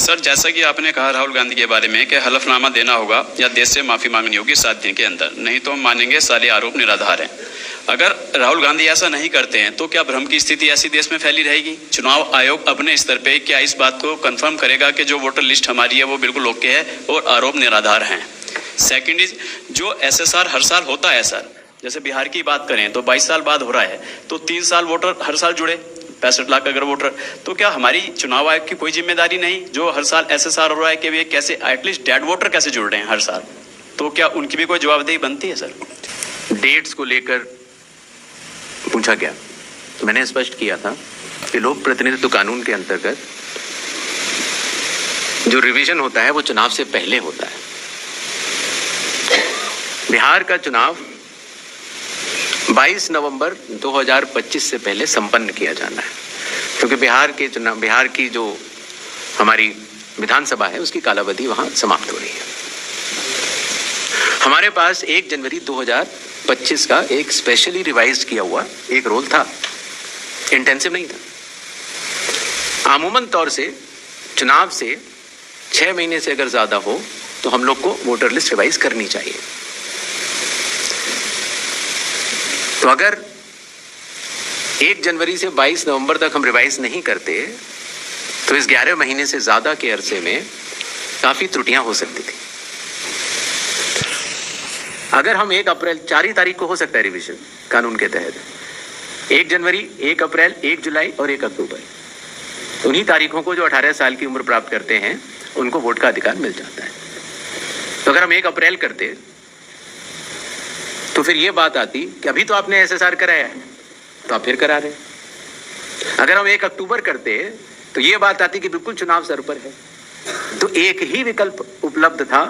Sir, जैसा कि आपने कहा राहुल गांधी के बारे में कि हलफनामा देना होगा या देश से माफ़ी मांगनी होगी 7 दिन के अंदर, नहीं तो हम मानेंगे सारे आरोप निराधार हैं। अगर राहुल गांधी ऐसा नहीं करते हैं तो क्या भ्रम की स्थिति ऐसी देश में फैली रहेगी? चुनाव आयोग अपने स्तर पे क्या इस बात को कंफर्म करेगा कि जो वोटर लिस्ट हमारी है वो बिल्कुल ओके है और आरोप निराधार हैं? सेकंड इज, जो एसएसआर हर साल होता है सर, जैसे बिहार की बात करें तो 22 साल बाद हो रहा है, तो 3 साल वोटर हर साल जुड़े, 65 लाख अगर वोटर, तो क्या हमारी चुनाव आयोग की कोई जिम्मेदारी नहीं जो हर साल एसएसआर हो रहा है कि वे कैसे एटलीस्ट डेड वोटर कैसे जुड़ रहे हैं हर साल, तो क्या उनकी भी कोई जवाबदेही बनती है सर? डेट्स को लेकर पूछा गया तो मैंने स्पष्ट किया था कि लोक प्रतिनिधित्व कानून के अंतर्गत जो रिवीजन होता है वो चुनाव से पहले होता है। बिहार का चुनाव 22 नवंबर 2025 से पहले संपन्न किया जाना है, क्योंकि बिहार की जो हमारी विधानसभा है उसकी कालावधि वहां समाप्त हो रही है। हमारे पास 1 जनवरी 2025 का एक स्पेशली रिवाइज किया हुआ एक रोल था, इंटेंसिव नहीं था। आमूमन तौर से चुनाव से 6 महीने से अगर ज्यादा हो तो हम लोग को वोटर लिस्ट रिवाइज करनी चाहिए। तो अगर 1 जनवरी से 22 नवंबर तक हम रिवाइज नहीं करते तो इस 11 महीने से ज्यादा के अरसे में काफी त्रुटियां हो सकती थी। अगर हम 1 अप्रैल 4 ही तारीख को हो सकता है रिवीजन कानून के तहत, 1 जनवरी, 1 अप्रैल, 1 जुलाई और 1 अक्टूबर, उन्हीं तारीखों को जो 18 साल की उम्र प्राप्त करते हैं उनको वोट का अधिकार मिल जाता है। तो अगर हम 1 अप्रैल करते तो फिर ये बात आती कि अभी तो आपने एसएसआर कराया है तो आप फिर करा रहे। अगर हम 1 अक्टूबर करते तो ये बात आती कि बिल्कुल चुनाव सर पर है। तो एक ही विकल्प उपलब्ध था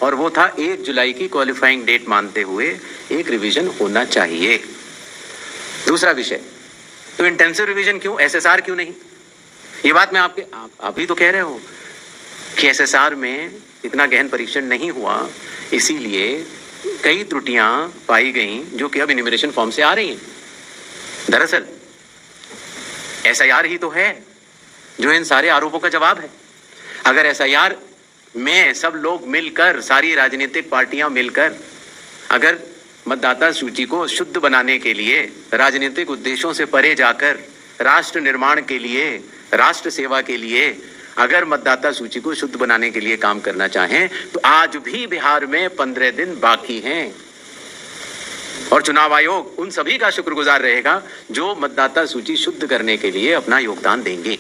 और वो था 1 जुलाई की क्वालिफाइंग डेट मानते हुए एक रिवीजन होना चाहिए। दूसरा विषय, तो इंटेंसिव रिवीजन क्यों, एसएसआर क्यों नहीं? ये बात मैं आप भी तो कह रहे हो कि एसएसआर में इतना गहन परीक्षण नहीं हुआ, इसीलिए कई त्रुटियां पाई गई जो कि अब इन्यूमरेशन फॉर्म से आ रही हैं। दरअसल एसआईआर ही तो है जो इन सारे आरोपों का जवाब है। अगर एसआईआर में सब लोग मिलकर, सारी राजनीतिक पार्टियां मिलकर, अगर मतदाता सूची को शुद्ध बनाने के लिए, राजनीतिक उद्देश्यों से परे जाकर राष्ट्र निर्माण के लिए, राष्ट्र सेवा के लिए अगर मतदाता सूची को शुद्ध बनाने के लिए काम करना चाहें तो आज भी बिहार में 15 दिन बाकी हैं और चुनाव आयोग उन सभी का शुक्रगुजार रहेगा जो मतदाता सूची शुद्ध करने के लिए अपना योगदान देंगे।